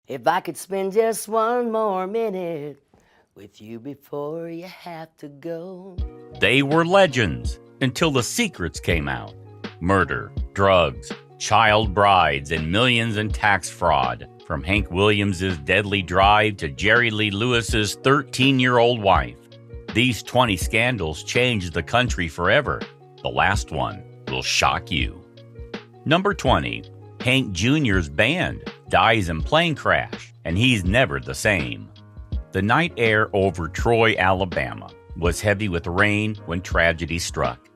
If I could spend just one more minute with you before you have to go. They were legends until the secrets came out. Murder, drugs, child brides, and millions in tax fraud. From Hank Williams' deadly drive to Jerry Lee Lewis's 13-year-old wife. These 20 scandals changed the country forever. The last one will shock you. Number 20. Hank Jr.'s band dies in plane crash, and he's never the same. The night air over Troy, Alabama, was heavy with rain when tragedy struck.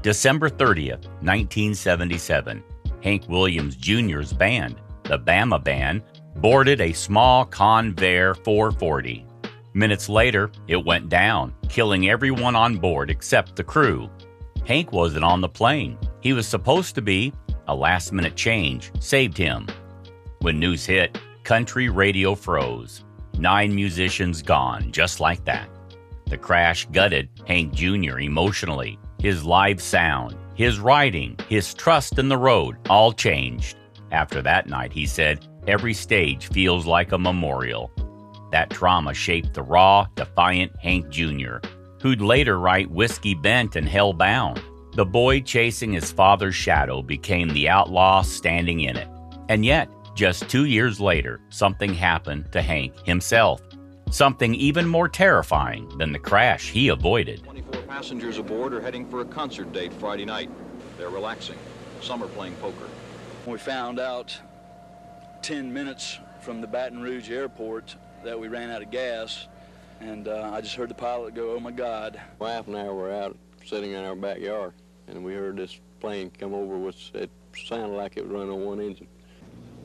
December 30th, 1977, Hank Williams Jr.'s band, the Bama Band, boarded a small Convair 440. Minutes later, it went down, killing everyone on board except the crew. Hank wasn't on the plane. He was supposed to be. A last-minute change saved him. When news hit, country radio froze. 9 musicians gone, just like that. The crash gutted Hank Jr. emotionally. His live sound, his writing, his trust in the road all changed. After that night, he said, every stage feels like a memorial. That trauma shaped the raw, defiant Hank Jr., who'd later write Whiskey Bent and Hellbound. The boy chasing his father's shadow became the outlaw standing in it. And yet, just 2 years later, something happened to Hank himself. Something even more terrifying than the crash he avoided. 24 passengers aboard are heading for a concert date Friday night. They're relaxing. Some are playing poker. We found out 10 minutes from the Baton Rouge airport that we ran out of gas, and I just heard the pilot go, "Oh my God." Wife and I were out sitting in our backyard, and we heard this plane come over with, it sounded like it was running on one engine.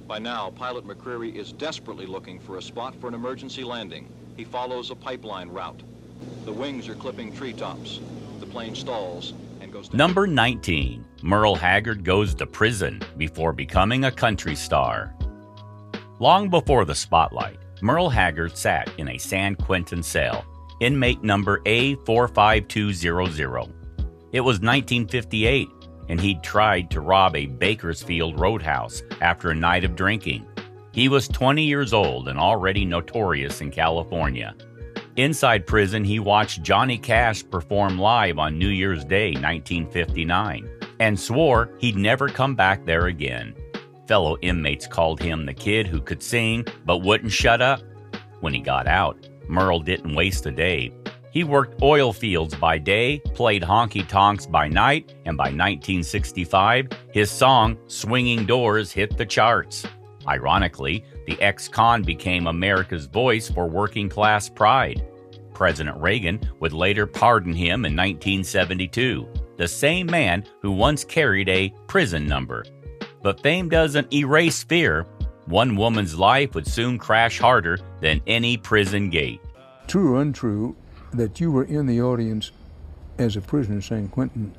By now, pilot McCreary is desperately looking for a spot for an emergency landing. He follows a pipeline route. The wings are clipping treetops. The plane stalls and goes down. Number 19. Merle Haggard goes to prison before becoming a country star. Long before the spotlight, Merle Haggard sat in a San Quentin cell, inmate number A45200. It was 1958, and he'd tried to rob a Bakersfield roadhouse after a night of drinking. He was 20 years old and already notorious in California. Inside prison, he watched Johnny Cash perform live on New Year's Day, 1959, and swore he'd never come back there again. Fellow inmates called him the kid who could sing but wouldn't shut up. When he got out, Merle didn't waste a day. He worked oil fields by day, played honky-tonks by night, and by 1965, his song, Swinging Doors, hit the charts. Ironically, the ex-con became America's voice for working-class pride. President Reagan would later pardon him in 1972, the same man who once carried a prison number. But fame doesn't erase fear. One woman's life would soon crash harder than any prison gate. True or untrue that you were in the audience as a prisoner in San Quentin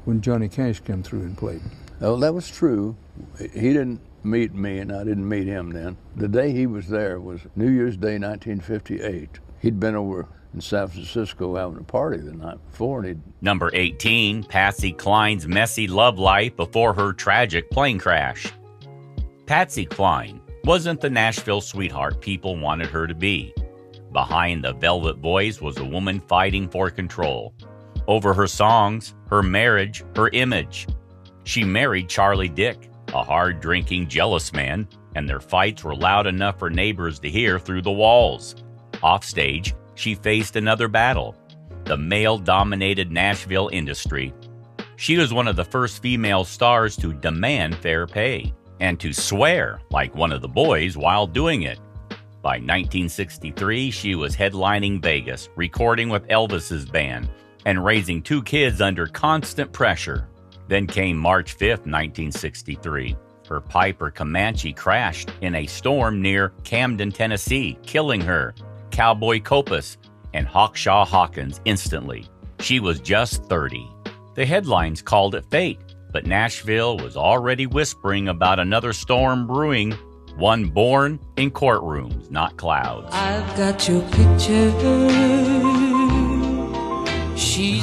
when Johnny Cash came through and played? Oh, that was true. He didn't meet me, and I didn't meet him then. The day he was there was New Year's Day, 1958. He'd been over in San Francisco having a party the night before. And Number 18, Patsy Cline's messy love life before her tragic plane crash. Patsy Cline wasn't the Nashville sweetheart people wanted her to be. Behind the velvet voice was a woman fighting for control over her songs, her marriage, her image. She married Charlie Dick, a hard-drinking, jealous man, and their fights were loud enough for neighbors to hear through the walls. Offstage, she faced another battle, the male-dominated Nashville industry. She was one of the first female stars to demand fair pay and to swear like one of the boys while doing it. By 1963, she was headlining Vegas, recording with Elvis's band, and raising 2 kids under constant pressure. Then came March 5th, 1963. Her Piper Comanche crashed in a storm near Camden, Tennessee, killing her, Cowboy Copus, and Hawkshaw Hawkins instantly. She was just 30. The headlines called it fate, but Nashville was already whispering about another storm brewing, one born in courtrooms, not clouds. I've got your picture.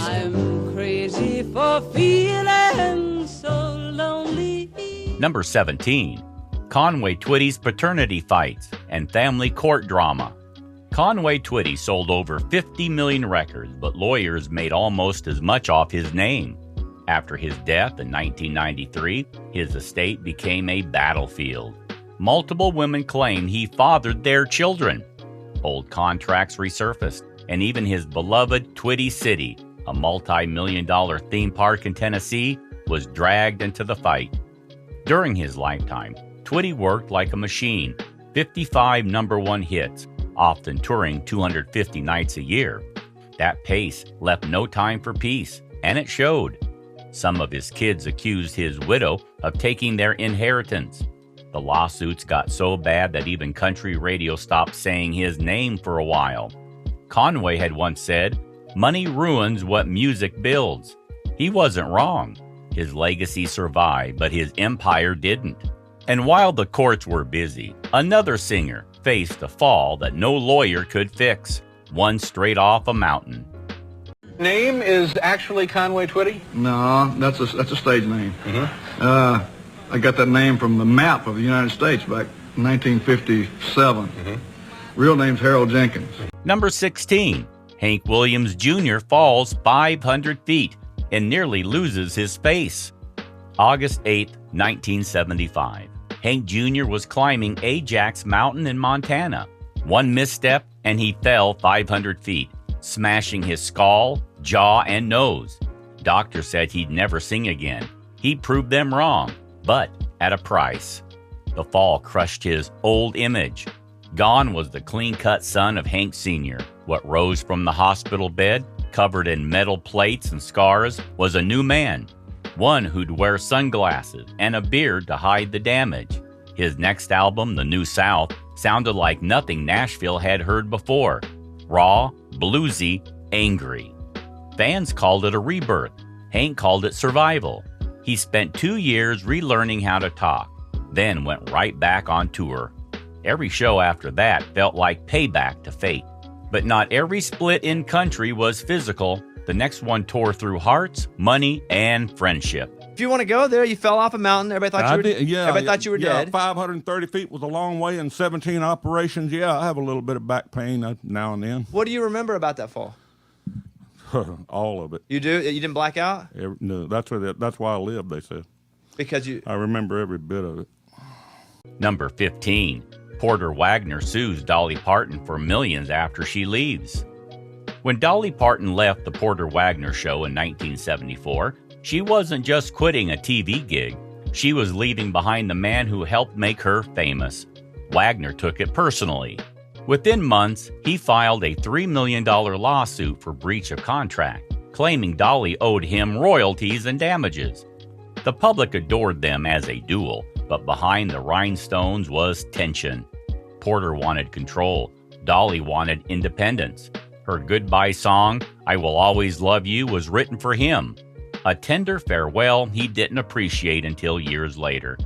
I'm crazy for feeling so lonely. Number 17. Conway Twitty's paternity fights and family court drama. Conway Twitty sold over 50 million records, but lawyers made almost as much off his name. After his death in 1993, his estate became a battlefield. Multiple women claimed he fathered their children. Old contracts resurfaced, and even his beloved Twitty City, a multi-million-dollar theme park in Tennessee, was dragged into the fight. During his lifetime, Twitty worked like a machine, 55 #1 hits, often touring 250 nights a year. That pace left no time for peace, and it showed. Some of his kids accused his widow of taking their inheritance. The lawsuits got so bad that even country radio stopped saying his name for a while. Conway had once said, "Money ruins what music builds." He wasn't wrong. His legacy survived, but his empire didn't. And while the courts were busy, another singer faced a fall that no lawyer could fix, one straight off a mountain. Name is actually Conway Twitty? No, that's a stage name. I got that name from the map of the United States back in 1957. Real name's Harold Jenkins. Number 16, Hank Williams Jr. falls 500 feet and nearly loses his space. August 8, 1975. Hank Jr. was climbing Ajax Mountain in Montana. One misstep and he fell 500 feet, smashing his skull, jaw, and nose. Doctors said he'd never sing again. He proved them wrong, but at a price. The fall crushed his old image. Gone was the clean-cut son of Hank Sr. What rose from the hospital bed, covered in metal plates and scars, was a new man. One who'd wear sunglasses and a beard to hide the damage. His next album, The New South, sounded like nothing Nashville had heard before. Raw, bluesy, angry. Fans called it a rebirth. Hank called it survival. He spent 2 years relearning how to talk, then went right back on tour. Every show after that felt like payback to fate. But not every split in country was physical. The next one tore through hearts, money, and friendship. If you want to go there, you fell off a mountain. Everybody thought you were dead. 530 feet was a long way and 17 operations. Yeah, I have a little bit of back pain now and then. What do you remember about that fall? All of it. You do? You didn't black out? No, that's why I lived, they said. Because I remember every bit of it. Number 15. Porter Wagoner sues Dolly Parton for millions after she leaves. When Dolly Parton left the Porter Wagoner Show in 1974, she wasn't just quitting a TV gig. She was leaving behind the man who helped make her famous. Wagoner took it personally. Within months, he filed a $3 million lawsuit for breach of contract, claiming Dolly owed him royalties and damages. The public adored them as a duo, but behind the rhinestones was tension. Porter wanted control. Dolly wanted independence. Her goodbye song, I Will Always Love You, was written for him. A tender farewell he didn't appreciate until years later.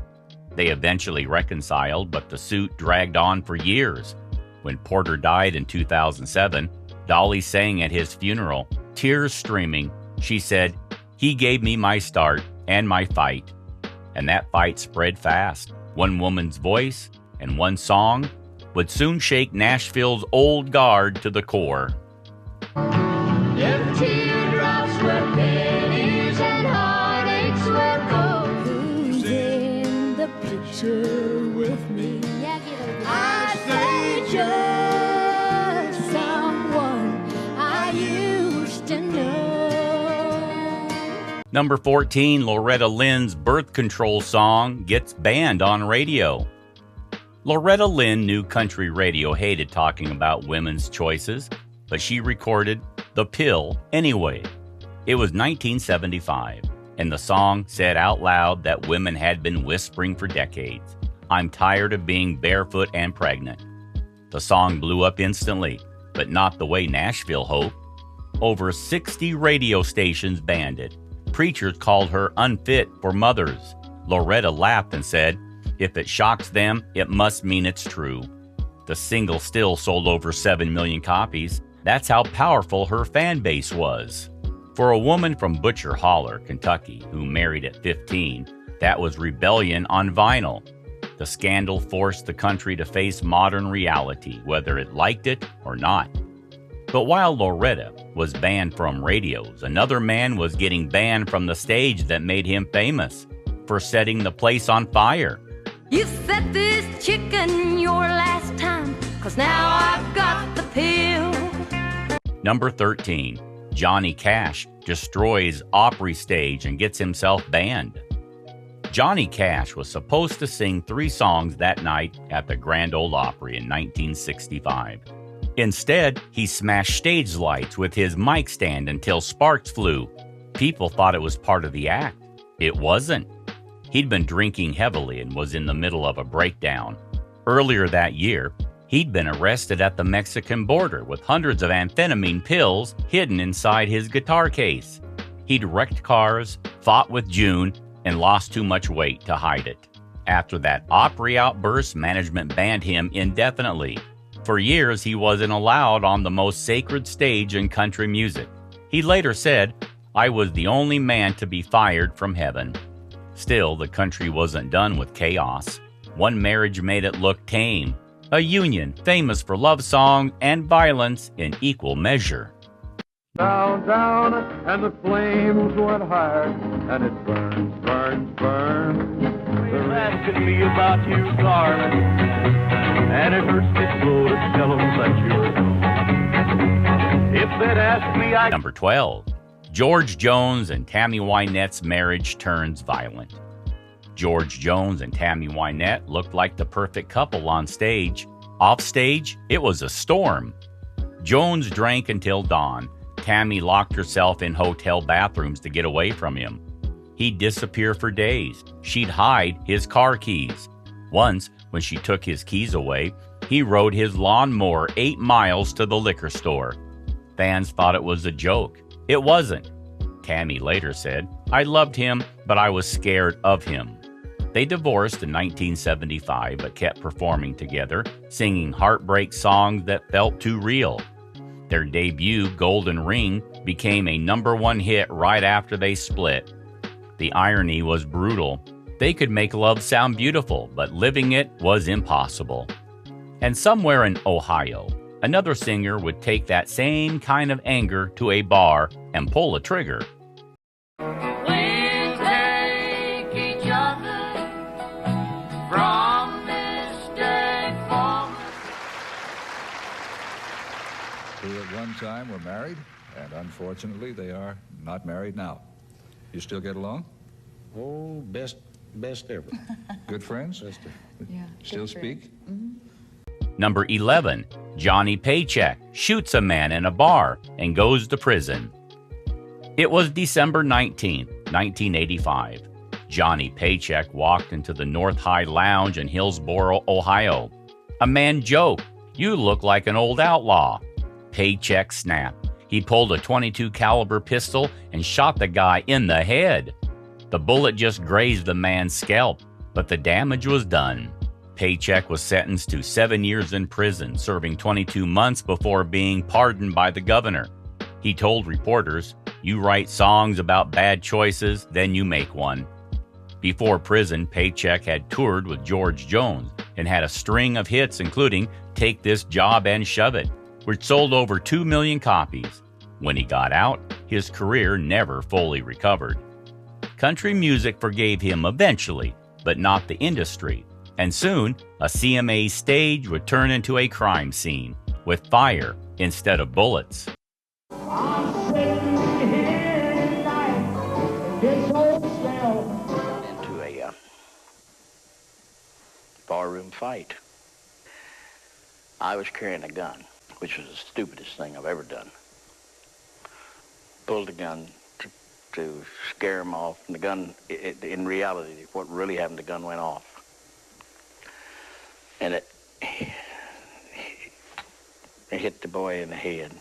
They eventually reconciled, but the suit dragged on for years. When Porter died in 2007, Dolly sang at his funeral, tears streaming. She said, "He gave me my start and my fight." And that fight spread fast. One woman's voice and one song would soon shake Nashville's old guard to the core. If teardrops were pennies and heartaches were gold, who's in the picture with me? I say just someone I used to know. Number 14, Loretta Lynn's birth control song gets banned on radio. Loretta Lynn knew country radio hated talking about women's choices, but she recorded The Pill anyway. It was 1975, and the song said out loud that women had been whispering for decades, "I'm tired of being barefoot and pregnant." The song blew up instantly, but not the way Nashville hoped. Over 60 radio stations banned it. Preachers called her unfit for mothers. Loretta laughed and said, "If it shocks them, it must mean it's true." The single still sold over 7 million copies. That's how powerful her fan base was. For a woman from Butcher Holler, Kentucky, who married at 15, that was rebellion on vinyl. The scandal forced the country to face modern reality, whether it liked it or not. But while Loretta was banned from radios, another man was getting banned from the stage that made him famous for setting the place on fire. You set this chicken your last time, 'cause now I've got the pill. Number 13. Johnny Cash destroys Opry stage and gets himself banned. Johnny Cash was supposed to sing 3 songs that night at the Grand Ole Opry in 1965. Instead, he smashed stage lights with his mic stand until sparks flew. People thought it was part of the act. It wasn't. He'd been drinking heavily and was in the middle of a breakdown. Earlier that year, he'd been arrested at the Mexican border with hundreds of amphetamine pills hidden inside his guitar case. He'd wrecked cars, fought with June, and lost too much weight to hide it. After that Opry outburst, management banned him indefinitely. For years, he wasn't allowed on the most sacred stage in country music. He later said, "I was the only man to be fired from heaven." Still, the country wasn't done with chaos. One marriage made it look tame, a union famous for love songs and violence in equal measure. Down, down, and the flames went higher, and it burns, burns, burns. They're asking me about you, darling, and it hurts me slow to tell them that you're gone. If they'd ask me, I... Number 12. George Jones and Tammy Wynette's marriage turns violent. George Jones and Tammy Wynette looked like the perfect couple on stage. Off stage, it was a storm. Jones drank until dawn. Tammy locked herself in hotel bathrooms to get away from him. He'd disappear for days. She'd hide his car keys. Once, when she took his keys away, he rode his lawnmower 8 miles to the liquor store. Fans thought it was a joke. It wasn't. Tammy later said, "I loved him, but I was scared of him." They divorced in 1975, but kept performing together, singing heartbreak songs that felt too real. Their debut, Golden Ring, became a #1 hit right after they split. The irony was brutal. They could make love sound beautiful, but living it was impossible. And somewhere in Ohio, another singer would take that same kind of anger to a bar and pull a trigger. We take each other from this day forward. Who at one time were married, and unfortunately they are not married now. You still get along? Oh, best ever. Good friends? Best ever. Yeah. Still speak? Number 11. Johnny Paycheck shoots a man in a bar and goes to prison. It was December 19, 1985. Johnny Paycheck walked into the North High Lounge in Hillsboro, Ohio. A man joked, "You look like an old outlaw." Paycheck snapped. He pulled a .22 caliber pistol and shot the guy in the head. The bullet just grazed the man's scalp, but the damage was done. Paycheck was sentenced to 7 years in prison, serving 22 months before being pardoned by the governor. He told reporters, "You write songs about bad choices, then you make one." Before prison, Paycheck had toured with George Jones and had a string of hits including "Take This Job and Shove It," which sold over 2 million copies. When he got out, his career never fully recovered. Country music forgave him eventually, but not the industry. And soon, a CMA stage would turn into a crime scene, with fire instead of bullets. Into a barroom fight. I was carrying a gun, which was the stupidest thing I've ever done. Pulled a gun to scare him off, and the gun, in reality, what really happened, the gun went off. And it hit the boy in the head.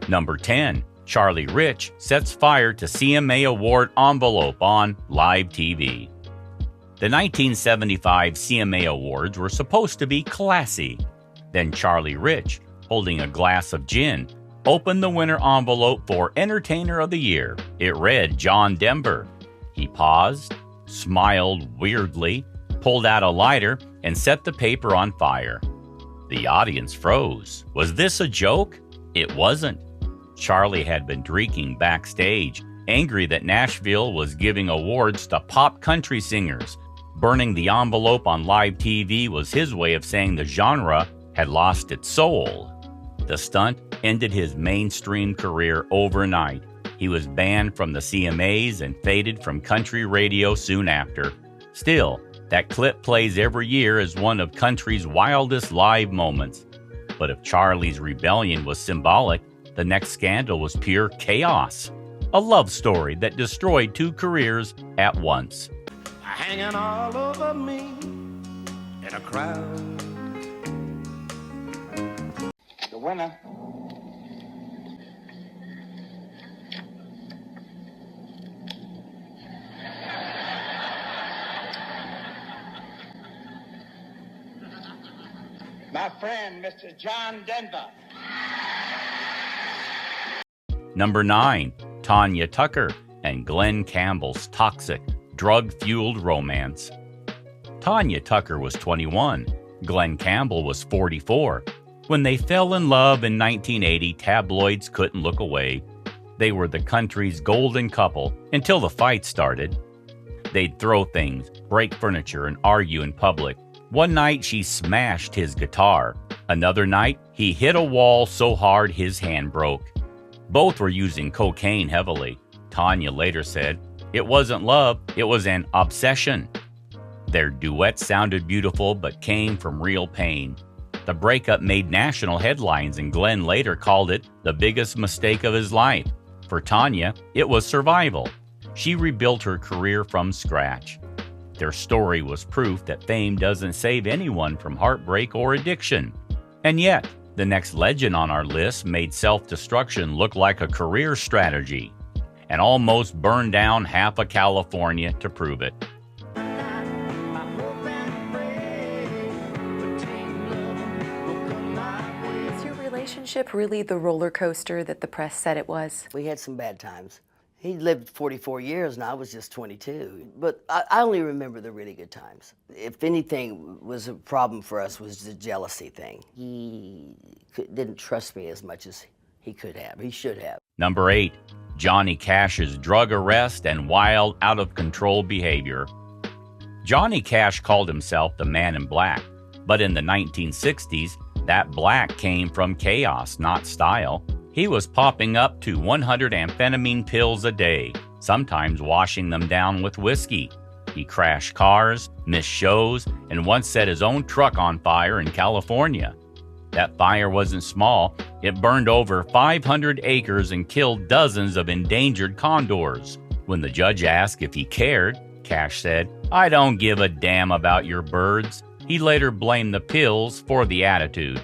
Number 10. Charlie Rich sets fire to CMA Award envelope on live TV. The 1975 CMA Awards were supposed to be classy. Then Charlie Rich, holding a glass of gin, opened the winner envelope for Entertainer of the Year. It read John Denver. He paused, smiled weirdly, pulled out a lighter and set the paper on fire. The audience froze. Was this a joke? It wasn't. Charlie had been drinking backstage, angry that Nashville was giving awards to pop country singers. Burning the envelope on live TV was his way of saying the genre had lost its soul. The stunt ended his mainstream career overnight. He was banned from the CMAs and faded from country radio soon after. Still, that clip plays every year as one of country's wildest live moments. But if Charlie's rebellion was symbolic, the next scandal was pure chaos. A love story that destroyed two careers at once. Hanging all over me in a crowd. The winner. My friend, Mr. John Denver. Number 9, Tanya Tucker and Glenn Campbell's toxic, drug-fueled romance. Tanya Tucker was 21. Glenn Campbell was 44. When they fell in love in 1980, tabloids couldn't look away. They were the country's golden couple until the fight started. They'd throw things, break furniture, and argue in public. One night, she smashed his guitar. Another night, he hit a wall so hard his hand broke. Both were using cocaine heavily. Tanya later said, "It wasn't love, it was an obsession." Their duet sounded beautiful but came from real pain. The breakup made national headlines, and Glenn later called it the biggest mistake of his life. For Tanya, it was survival. She rebuilt her career from scratch. Their story was proof that fame doesn't save anyone from heartbreak or addiction. And yet, the next legend on our list made self-destruction look like a career strategy, and almost burned down half of California to prove it. Is your relationship really the roller coaster that the press said it was? We had some bad times. He lived 44 years and I was just 22. But I only remember the really good times. If anything was a problem for us was the jealousy thing. He didn't trust me as much as he could have. He should have. Number 8, Johnny Cash's drug arrest and wild, out-of-control behavior. Johnny Cash called himself the Man in Black, but in the 1960s, that black came from chaos, not style. He was popping up to 100 amphetamine pills a day, sometimes washing them down with whiskey. He crashed cars, missed shows, and once set his own truck on fire in California. That fire wasn't small. It burned over 500 acres and killed dozens of endangered condors. When the judge asked if he cared, Cash said, "I don't give a damn about your birds." He later blamed the pills for the attitude.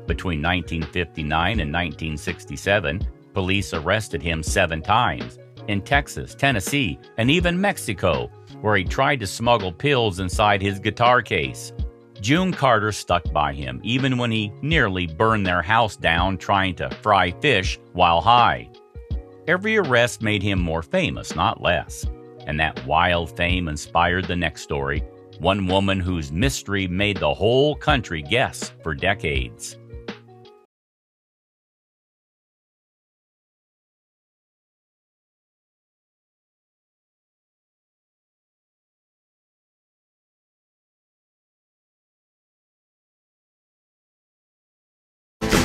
Between 1959 and 1967, police arrested him 7 times in Texas, Tennessee, and even Mexico, where he tried to smuggle pills inside his guitar case. June Carter stuck by him even when he nearly burned their house down trying to fry fish while high. Every arrest made him more famous, not less. And that wild fame inspired the next story, one woman whose mystery made the whole country guess for decades.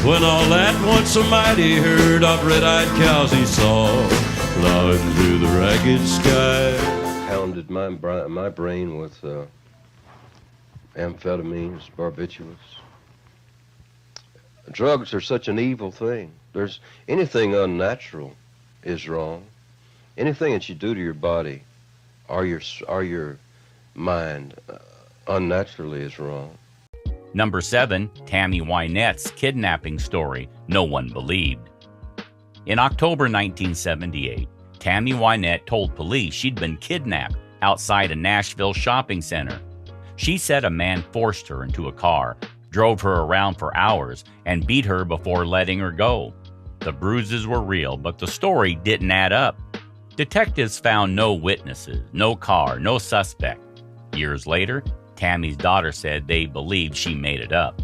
When all at once a mighty herd of red-eyed cows he saw plowing through the ragged sky. Pounded my brain with amphetamines, barbiturates. Drugs are such an evil thing. There's anything unnatural is wrong. Anything that you do to your body or your mind unnaturally is wrong. Number 7, Tammy Wynette's kidnapping story no one believed. In October 1978, Tammy Wynette told police she'd been kidnapped outside a Nashville shopping center. She said a man forced her into a car, drove her around for hours, and beat her before letting her go. The bruises were real, but the story didn't add up. Detectives found no witnesses, no car, no suspect. Years later, Tammy's daughter said they believed she made it up.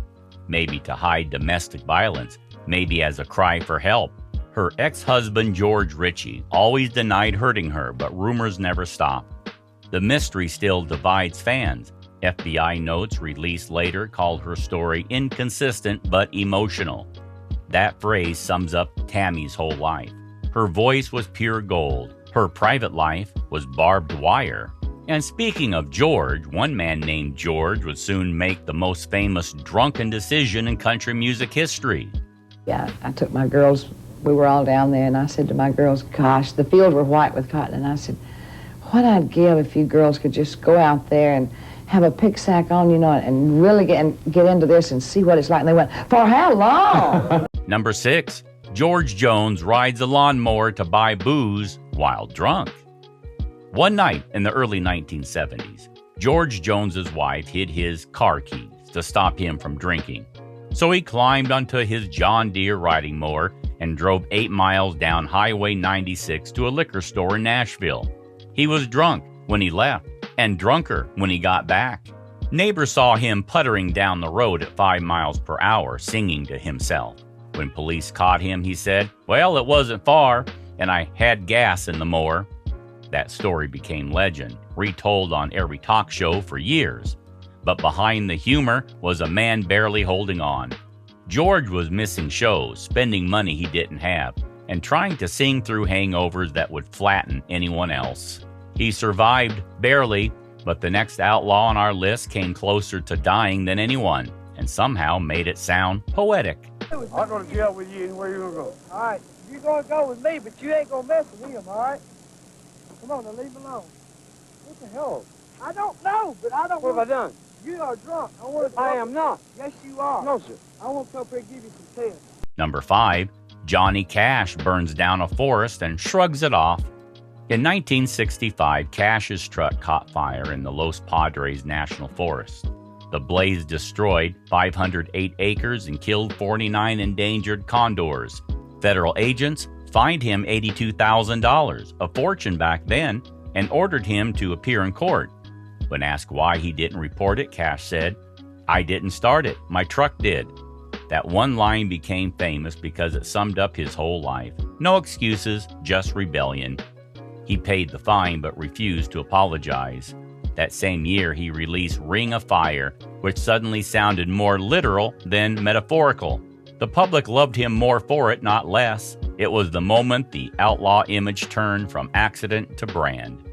Maybe to hide domestic violence, maybe as a cry for help. Her ex-husband, George Ritchie, always denied hurting her, but rumors never stopped. The mystery still divides fans. FBI notes released later called her story inconsistent but emotional. That phrase sums up Tammy's whole life. Her voice was pure gold. Her private life was barbed wire. And speaking of George, one man named George would soon make the most famous drunken decision in country music history. Yeah, I took my girls, we were all down there, and I said to my girls, gosh, the fields were white with cotton, and I said, what I'd give if you girls could just go out there and have a pick sack on, you know, and really get into this and see what it's like. And they went, for how long? Number 6, George Jones rides a lawnmower to buy booze while drunk. One night in the early 1970s, George Jones's wife hid his car keys to stop him from drinking. So he climbed onto his John Deere riding mower and drove 8 miles down Highway 96 to a liquor store in Nashville. He was drunk when he left and drunker when he got back. Neighbors saw him puttering down the road at 5 miles per hour, singing to himself. When police caught him, he said, well, it wasn't far, and I had gas in the mower. That story became legend, retold on every talk show for years. But behind the humor was a man barely holding on. George was missing shows, spending money he didn't have, and trying to sing through hangovers that would flatten anyone else. He survived barely, but the next outlaw on our list came closer to dying than anyone, and somehow made it sound poetic. I'm going to jail with you, and where you going to go? All right, you're going to go with me, but you ain't going to mess with him, all right? Come on, now leave him alone. What the hell? I don't know, but I don't What have I done? You are drunk. I am not. Yes, you are. No, sir. I want to come up here and give you some tests. Number 5, Johnny Cash burns down a forest and shrugs it off. In 1965, Cash's truck caught fire in the Los Padres National Forest. The blaze destroyed 508 acres and killed 49 endangered condors. Federal agents fined him $82,000, a fortune back then, and ordered him to appear in court. When asked why he didn't report it, Cash said, I didn't start it, my truck did. That one line became famous because it summed up his whole life. No excuses, just rebellion. He paid the fine but refused to apologize. That same year, he released Ring of Fire, which suddenly sounded more literal than metaphorical. The public loved him more for it, not less. It was the moment the outlaw image turned from accident to brand.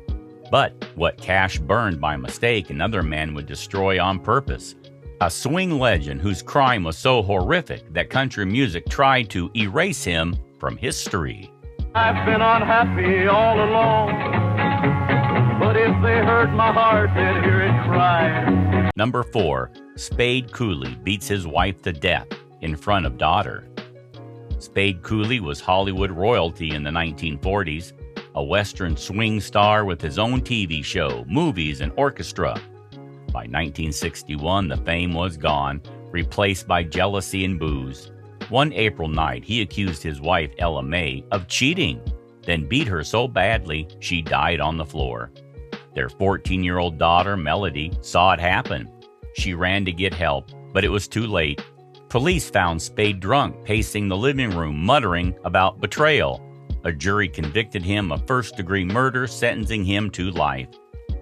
But what Cash burned by mistake, another man would destroy on purpose. A swing legend whose crime was so horrific that country music tried to erase him from history. I've been unhappy all along, but if they hurt my heart, they'd hear it cry. Number 4, Spade Cooley beats his wife to death in front of daughter. Spade Cooley was Hollywood royalty in the 1940s, a Western swing star with his own TV show, movies, and orchestra. By 1961, the fame was gone, replaced by jealousy and booze. One April night, he accused his wife, Ella May, of cheating, then beat her so badly she died on the floor. Their 14-year-old daughter, Melody, saw it happen. She ran to get help, but it was too late. Police found Spade drunk, pacing the living room, muttering about betrayal. A jury convicted him of first-degree murder, sentencing him to life.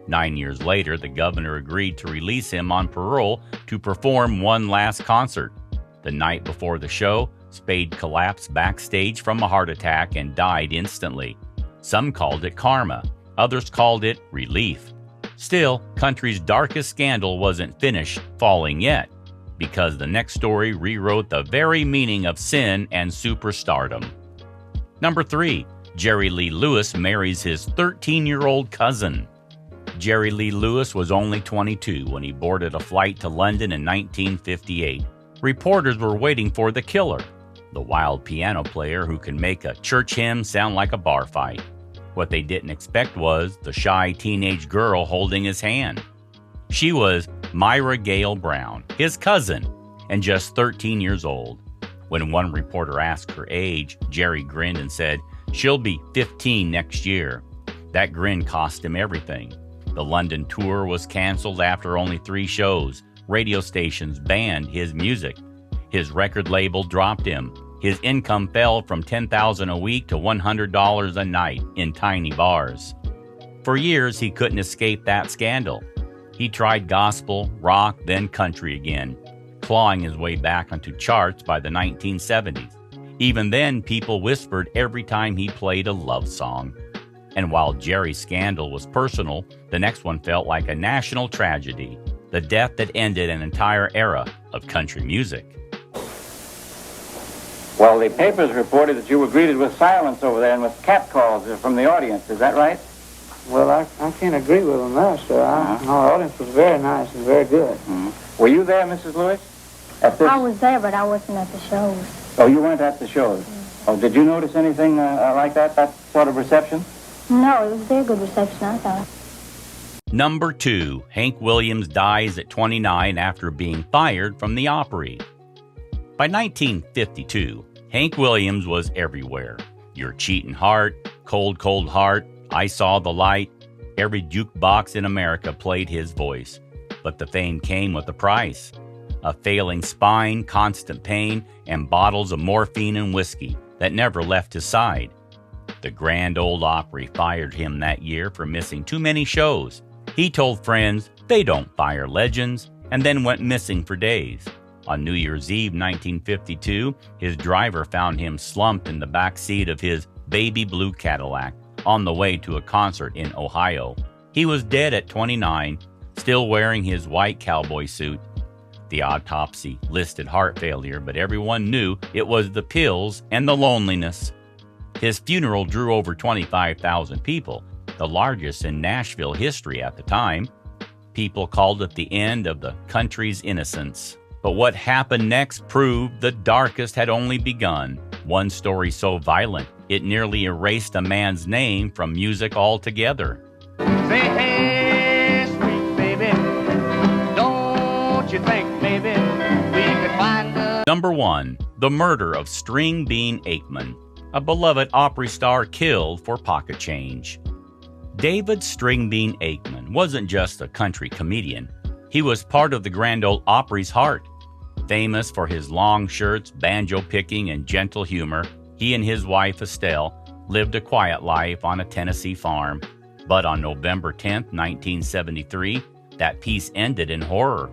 9 years later, the governor agreed to release him on parole to perform one last concert. The night before the show, Spade collapsed backstage from a heart attack and died instantly. Some called it karma. Others called it relief. Still, country's darkest scandal wasn't finished falling yet, because the next story rewrote the very meaning of sin and superstardom. Number 3, Jerry Lee Lewis marries his 13-year-old cousin. Jerry Lee Lewis was only 22 when he boarded a flight to London in 1958. Reporters were waiting for the killer, the wild piano player who can make a church hymn sound like a bar fight. What they didn't expect was the shy teenage girl holding his hand. She was Myra Gale Brown, his cousin, and just 13 years old. When one reporter asked her age, Jerry grinned and said, "She'll be 15 next year." That grin cost him everything. The London tour was canceled after only 3 shows. Radio stations banned his music. His record label dropped him. His income fell from $10,000 a week to $100 a night in tiny bars. For years, he couldn't escape that scandal. He tried gospel, rock, then country again, clawing his way back onto charts by the 1970s. Even then, people whispered every time he played a love song. And while Jerry's scandal was personal, the next one felt like a national tragedy, the death that ended an entire era of country music. Well, the papers reported that you were greeted with silence over there and with catcalls from the audience. Is that right? Well, I can't agree with them there, sir. Our audience was very nice and very good. Were you there, Mrs. Lewis? I was there, but I wasn't at the shows. Oh, you weren't at the shows? Oh, did you notice anything like that sort of reception? No, it was a very good reception, I thought. Number 2, Hank Williams dies at 29 after being fired from the Opry. By 1952, Hank Williams was everywhere. Your Cheatin' Heart, Cold, Cold Heart, I Saw the Light. Every jukebox in America played his voice. But the fame came with a price. A failing spine, constant pain, and bottles of morphine and whiskey that never left his side. The Grand Ole Opry fired him that year for missing too many shows. He told friends they don't fire legends, and then went missing for days. On New Year's Eve 1952, his driver found him slumped in the back seat of his baby blue Cadillac on the way to a concert in Ohio. He was dead at 29, still wearing his white cowboy suit. The autopsy listed heart failure, but everyone knew it was the pills and the loneliness. His funeral drew over 25,000 people, the largest in Nashville history at the time. People called it the end of the country's innocence. But what happened next proved the darkest had only begun. One story so violent, it nearly erased a man's name from music altogether. Say, hey, sweet baby, don't you think maybe we could find a... Number 1, the murder of String Bean Aikman, a beloved Opry star killed for pocket change. David String Bean Aikman wasn't just a country comedian. He was part of the Grand Ole Opry's heart. Famous for his long shirts, banjo picking, and gentle humor, he and his wife Estelle lived a quiet life on a Tennessee farm. But on November 10, 1973, that peace ended in horror.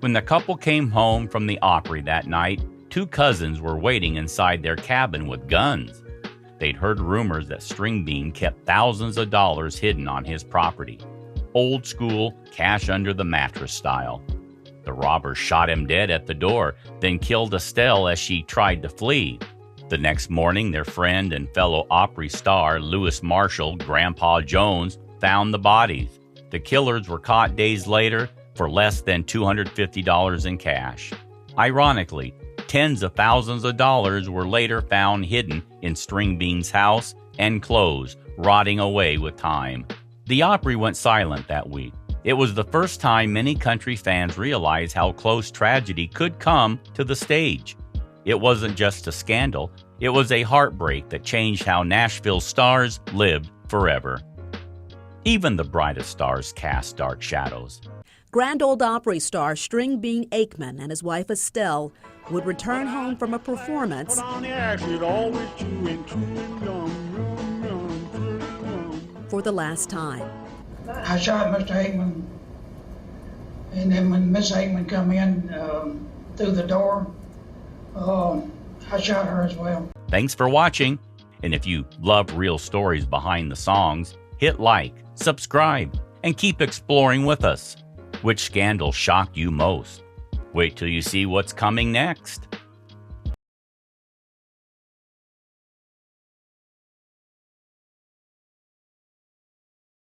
When the couple came home from the Opry that night, 2 cousins were waiting inside their cabin with guns. They'd heard rumors that String Bean kept thousands of dollars hidden on his property. Old school, cash under the mattress style. The robbers shot him dead at the door, then killed Estelle as she tried to flee. The next morning, their friend and fellow Opry star Louis Marshall, Grandpa Jones, found the bodies. The killers were caught days later for less than $250 in cash. Ironically, tens of thousands of dollars were later found hidden in String Bean's house and clothes, rotting away with time. The Opry went silent that week. It was the first time many country fans realized how close tragedy could come to the stage. It wasn't just a scandal, it was a heartbreak that changed how Nashville stars lived forever. Even the brightest stars cast dark shadows. Grand Ole Opry star String Bean Aikman and his wife Estelle would return home from a performance for the last time. I shot Mr. Aikman, and then when Miss Aikman come in through the door, I shot her as well. Thanks for watching, and if you love real stories behind the songs, hit like, subscribe, and keep exploring with us. Which scandal shocked you most? Wait till you see what's coming next.